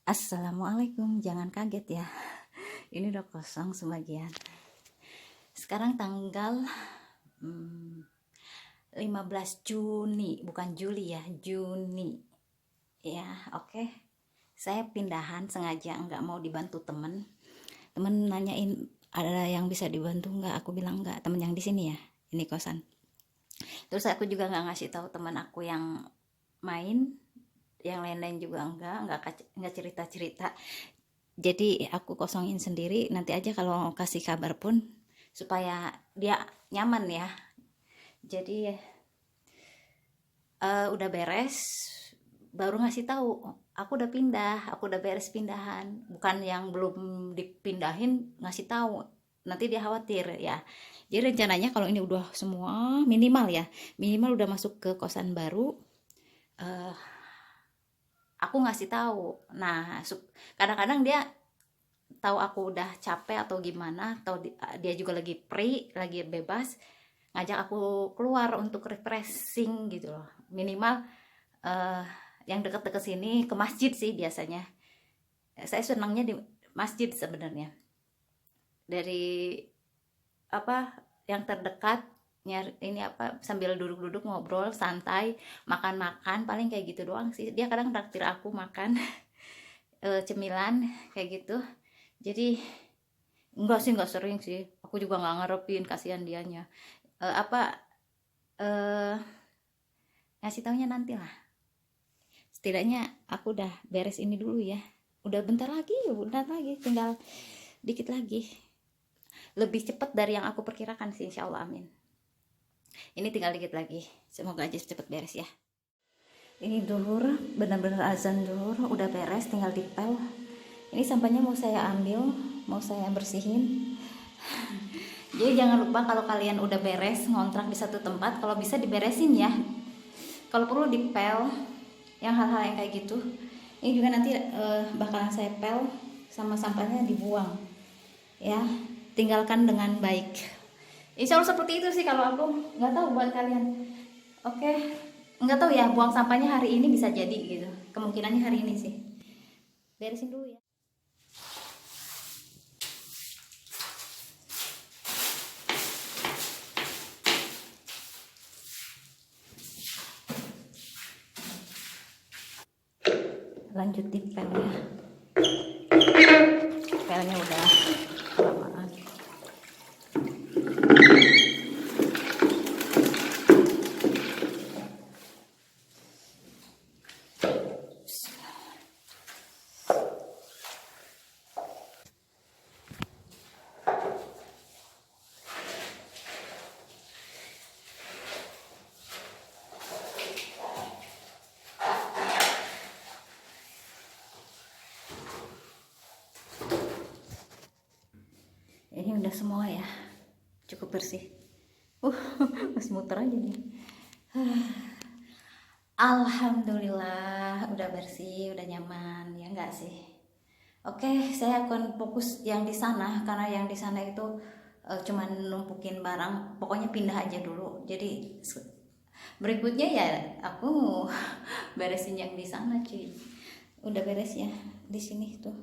Assalamualaikum, jangan kaget ya. Ini udah kosong sebagian. Sekarang tanggal 15 Juni, bukan Juli ya, Juni. Ya, oke. Saya pindahan sengaja nggak mau dibantu temen. Temen nanyain ada yang bisa dibantu nggak? Aku bilang nggak. Temen yang di sini ya, ini kosan. Terus aku juga nggak ngasih tahu teman aku yang main, yang lain-lain juga nggak cerita-cerita. Jadi aku kosongin sendiri, nanti aja kalau kasih kabar pun supaya dia nyaman ya. Jadi udah beres, baru ngasih tahu aku udah pindah, aku udah beres pindahan, bukan yang belum dipindahin ngasih tahu, nanti dia khawatir ya. Jadi rencananya kalau ini udah semua minimal ya, minimal udah masuk ke kosan baru, eh, aku ngasih tahu. Nah, kadang-kadang dia tahu aku udah capek atau gimana, atau dia juga lagi free, lagi bebas, ngajak aku keluar untuk refreshing gitu loh. Minimal eh, yang deket-deket sini ke masjid sih biasanya. Saya senangnya di masjid sebenarnya. Dari apa yang terdekat, ini apa, sambil duduk-duduk ngobrol santai, makan-makan, paling kayak gitu doang sih. Dia kadang traktir aku makan cemilan kayak gitu. Jadi enggak sih, enggak sering sih. Aku juga nggak ngarepin, kasihan dianya. Apa eh ngasih taunya nanti lah. Setidaknya aku udah beres ini dulu ya. Udah bentar lagi, tinggal dikit lagi. Lebih cepat dari yang aku perkirakan sih, insya Allah, amin. Ini tinggal dikit lagi. Semoga aja cepet beres ya. Ini dulur, benar-benar azan dulur, udah beres, tinggal dipel. Ini sampahnya mau saya ambil, mau saya bersihin. Jadi jangan lupa kalau kalian udah beres ngontrak di satu tempat, kalau bisa diberesin ya. Kalau perlu dipel, yang hal-hal yang kayak gitu. Ini juga nanti bakalan saya pel, sama sampahnya dibuang. Ya, tinggalkan dengan baik. Insya Allah seperti itu sih kalau aku. Nggak tahu buat kalian. Oke, nggak tahu ya, buang sampahnya hari ini bisa jadi gitu. Kemungkinannya hari ini sih. Beresin dulu ya. Lanjut di pelnya. Pelnya udah kelamaan. Ini udah semua ya, cukup bersih. uh Masih muter aja nih. Alhamdulillah udah bersih, udah nyaman ya, enggak sih. Oke, saya akan fokus yang di sana karena yang di sana itu cuman numpukin barang, pokoknya pindah aja dulu. Jadi berikutnya ya aku beresin yang di sana cuy. Udah beres ya di sini tuh.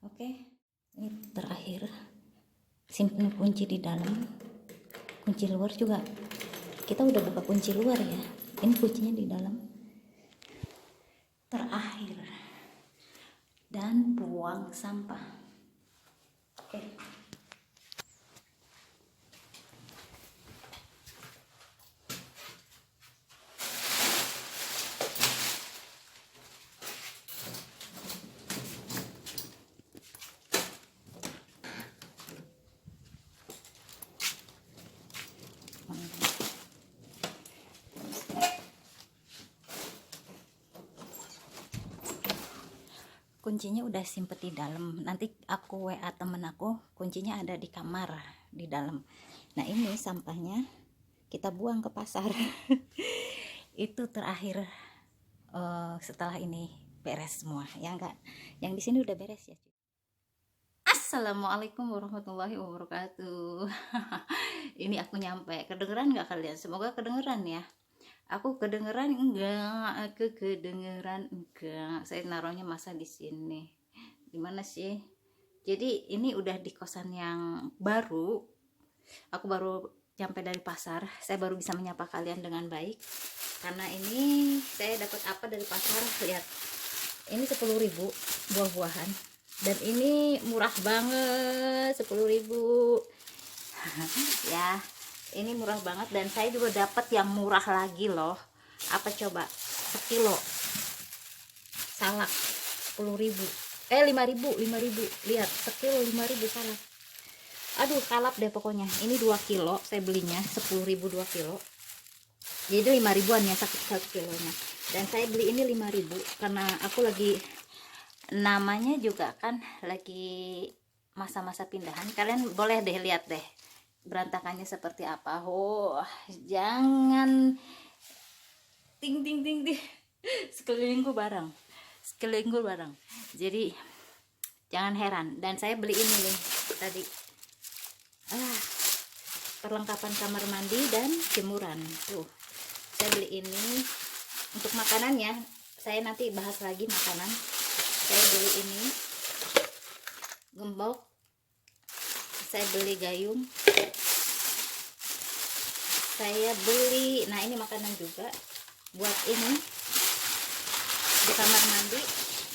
Oke, ini terakhir. Simpen kunci di dalam, kunci luar juga. Kita udah buka kunci luar ya. Ini kuncinya di dalam. Terakhir. Dan buang sampah. Oke. Kuncinya udah simpet di dalam. Nanti aku WA temen aku, kuncinya ada di kamar di dalam. Nah ini sampahnya kita buang ke pasar. Itu terakhir setelah ini beres semua ya enggak. Yang di sini udah beres ya. Assalamualaikum warahmatullahi wabarakatuh. Ini aku nyampe, kedengeran nggak kalian? Semoga kedengeran ya. Aku kedengeran enggak? Aku kedengeran enggak? Saya naruhnya masa di sini. Di mana sih? Jadi ini udah di kosan yang baru. Aku baru sampai dari pasar. Saya baru bisa menyapa kalian dengan baik. Karena ini saya dapat apa dari pasar? Lihat. Ini 10.000 buah-buahan. Dan ini murah banget, 10.000. Ya, ini murah banget dan saya juga dapat yang murah lagi loh. Apa coba? Sekilo salak 10.000. 5.000, 5.000. Lihat, sekilo 5.000 salak. Aduh, kalap deh pokoknya. Ini 2 kilo saya belinya, 10.000 2 kilo. Jadi 5.000-an ya satu kilonya. Dan saya beli ini 5.000 karena aku lagi, namanya juga kan lagi masa-masa pindahan. Kalian boleh deh lihat deh berantakannya seperti apa. Oh, jangan ting ting ting ting sekelilingku barang. Jadi jangan heran. Dan saya beli ini nih tadi, perlengkapan kamar mandi dan jemuran. Tuh, saya beli ini untuk makanannya. Saya nanti bahas lagi makanan. Saya beli ini gembok, saya beli gayung, saya beli, nah ini makanan juga buat ini di kamar mandi,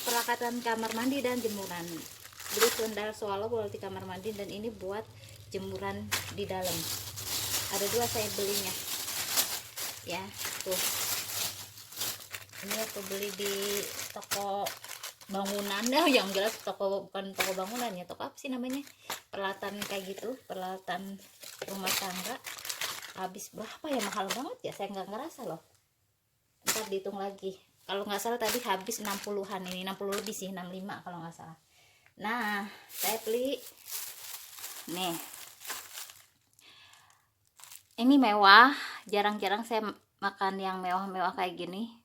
peralatan kamar mandi dan jemuran. Beli sendal swallow buat di kamar mandi, dan ini buat jemuran di dalam. Ada 2 saya belinya ya. Tuh, ini aku beli di toko bangunan ya, yang jelas toko, bukan toko bangunan ya, toko apa sih namanya, peralatan kayak gitu, peralatan rumah tangga. Habis berapa ya, mahal banget ya, saya nggak ngerasa loh. Ntar dihitung lagi, kalau nggak salah tadi habis 60-an, ini 60 lebih sih, 65 kalau nggak salah. Nah, saya beli nih, ini mewah. Jarang-jarang saya makan yang mewah-mewah kayak gini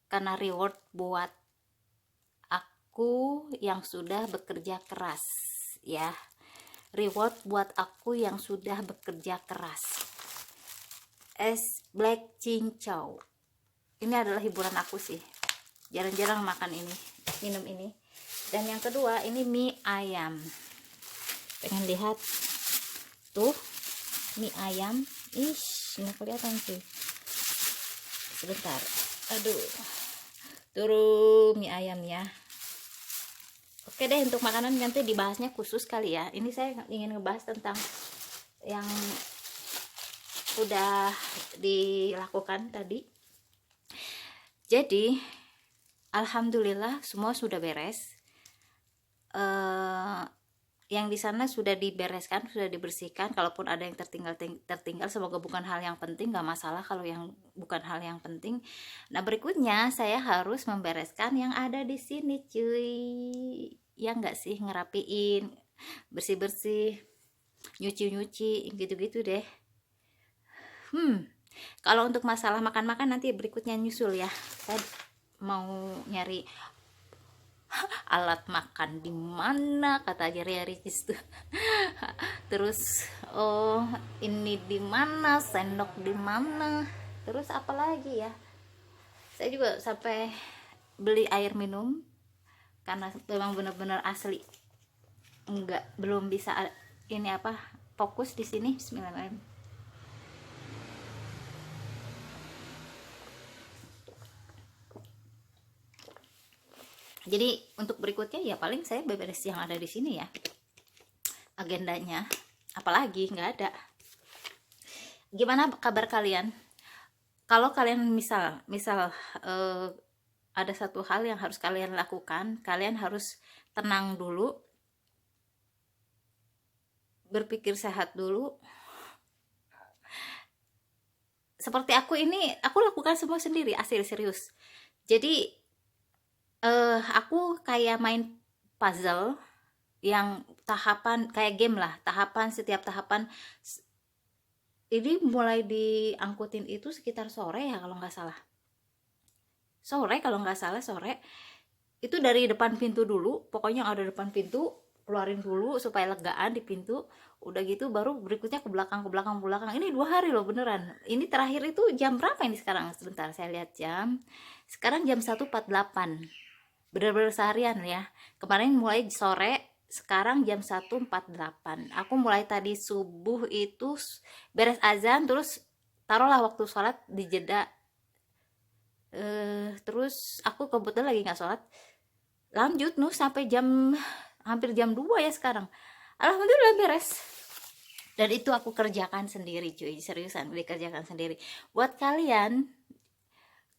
karena reward buat aku yang sudah bekerja keras ya. Reward buat aku yang sudah bekerja keras. Es black cincau, ini adalah hiburan aku sih, jarang-jarang makan ini, minum ini. Dan yang kedua ini mie ayam, pengen lihat tuh mie ayam. Nggak kelihatan sih, sebentar, aduh, turun mie ayam ya. Oke deh, untuk makanan nanti dibahasnya khusus kali ya. Ini saya ingin ngebahas tentang yang udah dilakukan tadi. Jadi alhamdulillah semua sudah beres. Yang di sana sudah dibereskan, sudah dibersihkan. Kalaupun ada yang tertinggal, semoga bukan hal yang penting, nggak masalah kalau yang bukan hal yang penting. Nah, berikutnya saya harus membereskan yang ada di sini, cuy. Ya nggak sih, ngerapiin, bersih-bersih, nyuci-nyuci, gitu-gitu deh. Kalau untuk masalah makan-makan nanti berikutnya nyusul ya. Saya mau nyari alat makan di mana, kata Ria Ricis tuh. Terus ini di mana, sendok di mana, terus apa lagi ya. Saya juga sampai beli air minum karena memang benar-benar asli, belum bisa ini apa, fokus di sini. Bismillahirrahmanirrahim. Jadi untuk berikutnya ya paling saya beberes yang ada di sini ya. Agendanya apalagi nggak ada. Gimana kabar kalian? Kalau kalian misal ada satu hal yang harus kalian lakukan, kalian harus tenang dulu, berpikir sehat dulu. Seperti aku ini, aku lakukan semua sendiri, asli serius. Jadi aku kayak main puzzle yang tahapan, kayak game lah, tahapan, setiap tahapan. Ini mulai diangkutin itu sekitar sore ya kalau nggak salah. Sore itu dari depan pintu dulu, pokoknya yang ada depan pintu keluarin dulu supaya legaan di pintu. Udah gitu baru berikutnya ke belakang, ke belakang, ke belakang. Ini 2 hari loh beneran. Ini terakhir itu jam berapa ini sekarang? Sebentar saya lihat jam. Sekarang jam 1.48. Bener-bener seharian ya. Kemarin mulai sore, sekarang jam 1.48. Aku mulai tadi subuh itu beres azan, terus taruhlah waktu sholat di jeda. Terus aku kebetulan lagi nggak sholat, lanjut sampai hampir jam 2 ya sekarang. Alhamdulillah beres. Dan itu aku kerjakan sendiri cuy, seriusan dikerjakan sendiri. Buat kalian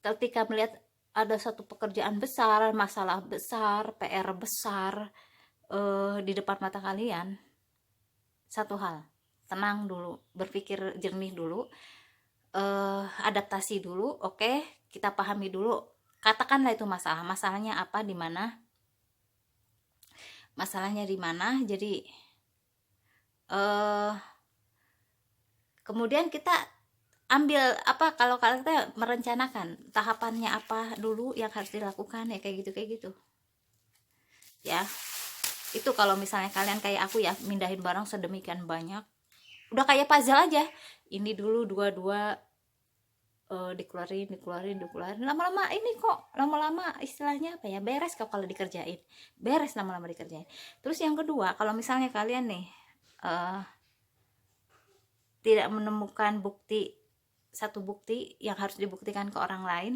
ketika melihat ada satu pekerjaan besar, masalah besar, PR besar di depan mata kalian, satu hal, tenang dulu, berpikir jernih dulu, adaptasi dulu, oke, kita pahami dulu, katakanlah itu masalahnya apa, di mana masalahnya, di mana. Jadi kemudian kita ambil apa, kalau kita merencanakan tahapannya apa dulu yang harus dilakukan ya, kayak gitu ya. Itu kalau misalnya kalian kayak aku ya, mindahin barang sedemikian banyak, udah kayak puzzle aja, ini dulu dua-dua, dikeluarin, lama-lama ini kok, lama-lama istilahnya apa ya, beres kok kalau dikerjain, beres lama-lama dikerjain. Terus yang kedua, kalau misalnya kalian nih tidak menemukan satu bukti yang harus dibuktikan ke orang lain,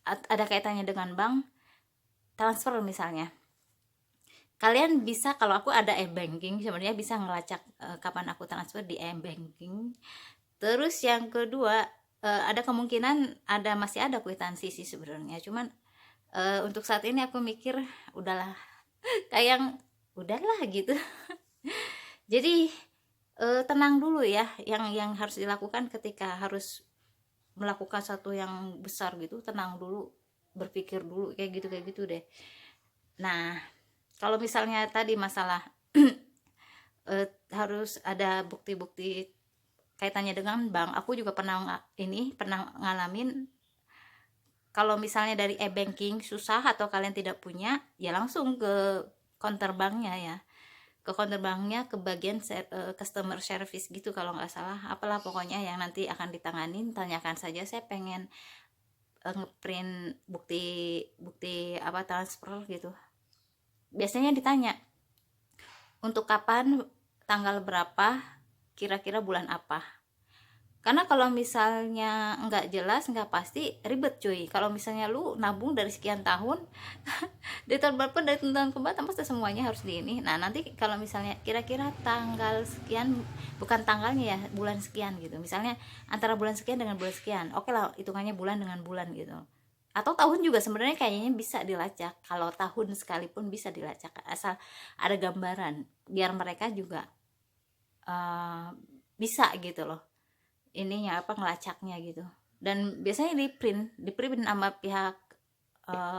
ada kaitannya dengan bank transfer misalnya, kalian bisa, kalau aku ada e-banking sebenarnya, bisa ngelacak kapan aku transfer di e-banking. Terus yang kedua, ada kemungkinan masih ada kwitansi sih sebenarnya, cuman untuk saat ini aku mikir udahlah, kayak udahlah gitu. Jadi tenang dulu ya, yang harus dilakukan ketika harus melakukan satu yang besar gitu, tenang dulu, berpikir dulu, kayak gitu deh. Nah, kalau misalnya tadi masalah harus ada bukti-bukti kaitannya dengan bank, aku juga pernah ngalamin. Kalau misalnya dari e-banking susah atau kalian tidak punya, ya langsung ke counter banknya ya, ke counter banknya, ke bagian customer service gitu kalau nggak salah, apalah pokoknya yang nanti akan ditanganin. Tanyakan saja, saya pengen ngeprint bukti apa transfer gitu. Biasanya ditanya untuk kapan, tanggal berapa, kira-kira bulan apa. Karena kalau misalnya nggak jelas, nggak pasti, ribet cuy. Kalau misalnya lu nabung dari sekian tahun, dari tahun berapa, dari tahun keberapa, pasti semuanya harus di ini. Nah nanti kalau misalnya kira-kira tanggal sekian, bukan tanggalnya ya, bulan sekian gitu. Misalnya antara bulan sekian dengan bulan sekian, oke lah, hitungannya bulan dengan bulan gitu. Atau tahun juga sebenarnya kayaknya bisa dilacak. Kalau tahun sekalipun bisa dilacak, asal ada gambaran, biar mereka juga bisa gitu loh, ininya apa, ngelacaknya gitu. Dan biasanya di print sama pihak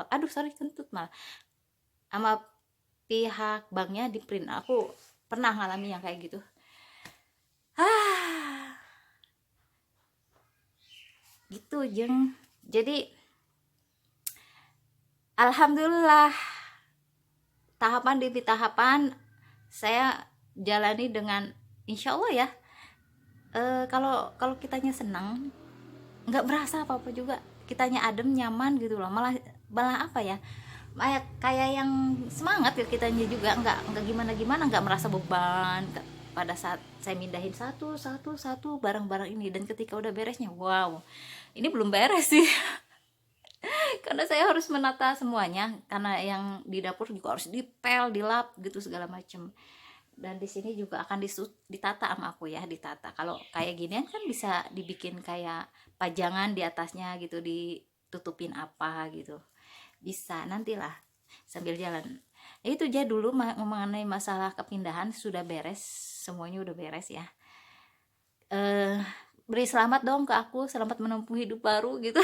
aduh sorry kentut, malah sama pihak banknya di print. Aku pernah ngalami yang kayak gitu. Gitu jeng. Jadi alhamdulillah, tahapan demi tahapan saya jalani dengan insya Allah ya. Kalau kitanya senang, nggak berasa apa-apa juga, kitanya adem, nyaman gitu loh, malah malah apa ya, kayak yang semangat ya kitanya juga, nggak gimana nggak merasa beban pada saat saya mindahin satu barang-barang ini. Dan ketika udah beresnya, wow, ini belum beres sih. Karena saya harus menata semuanya, karena yang di dapur juga harus dipel, dilap gitu segala macem. Dan di sini juga akan ditata sama aku ya, ditata. Kalau kayak ginian kan bisa dibikin kayak pajangan di atasnya gitu, ditutupin apa gitu, bisa nantilah sambil jalan. Itu aja dulu mengenai masalah kepindahan, sudah beres, semuanya udah beres ya. Beri selamat dong ke aku, selamat menempuh hidup baru gitu.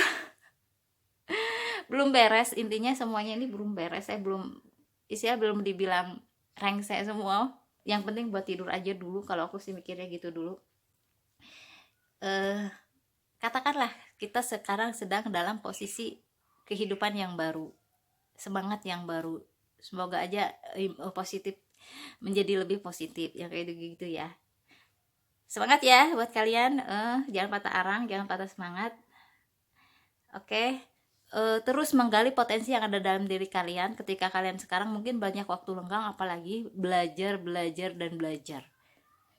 Belum beres, intinya semuanya ini belum beres. Saya belum, istilah belum dibilang rank saya semua. Yang penting buat tidur aja dulu, kalau aku sih mikirnya gitu dulu. Katakanlah kita sekarang sedang dalam posisi kehidupan yang baru, semangat yang baru, semoga aja positif, menjadi lebih positif ya kayak gitu ya. Semangat ya buat kalian, jangan patah arang, jangan patah semangat. Oke. Terus menggali potensi yang ada dalam diri kalian. Ketika kalian sekarang mungkin banyak waktu lenggang, apalagi belajar, belajar, dan belajar.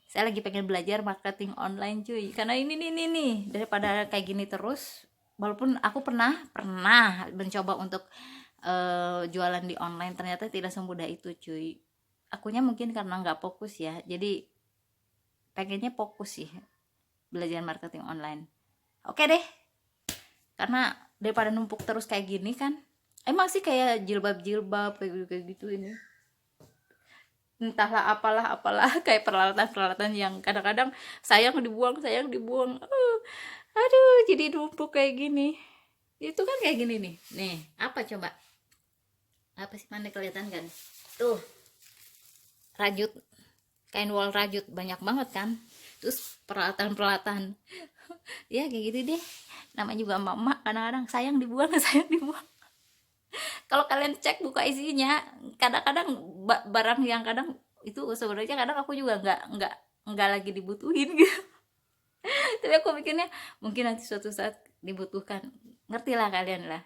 Saya lagi pengen belajar marketing online cuy, karena ini nih daripada kayak gini terus. Walaupun aku pernah mencoba untuk jualan di online, ternyata tidak semudah itu cuy. Akunya mungkin karena nggak fokus ya, jadi pengennya fokus sih belajar marketing online. Oke deh, karena daripada numpuk terus kayak gini kan, emang sih kayak jilbab kayak gitu ini, entahlah apalah kayak peralatan yang kadang-kadang sayang dibuang, aduh jadi numpuk kayak gini. Itu kan kayak gini nih apa coba, apa sih, mana kelihatan kan tuh, rajut, kain wol rajut banyak banget kan, terus peralatan ya kayak gitu deh. Namanya juga emak-emak, kadang-kadang sayang dibuang sayang dibuang. Kalau kalian cek buka isinya, kadang-kadang barang yang kadang itu sebenarnya kadang aku juga nggak lagi dibutuhin gitu. Tapi aku mikirnya mungkin nanti suatu saat dibutuhkan, ngerti lah kalian lah,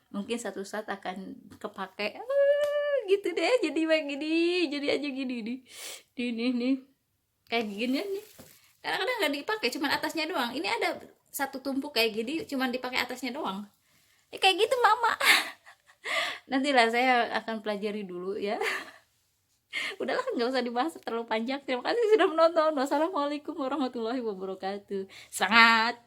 mungkin satu saat akan kepake. Gitu deh, jadi begini, jadi aja gini nih kayak gini nih, kadang-kadang nggak dipakai, cuman atasnya doang. Ini ada satu tumpuk kayak gini, cuman dipakai atasnya doang, ya kayak gitu mama. Nantilah saya akan pelajari dulu ya. Udahlah, nggak usah dibahas terlalu panjang. Terima kasih sudah menonton. Wassalamualaikum warahmatullahi wabarakatuh. Sangat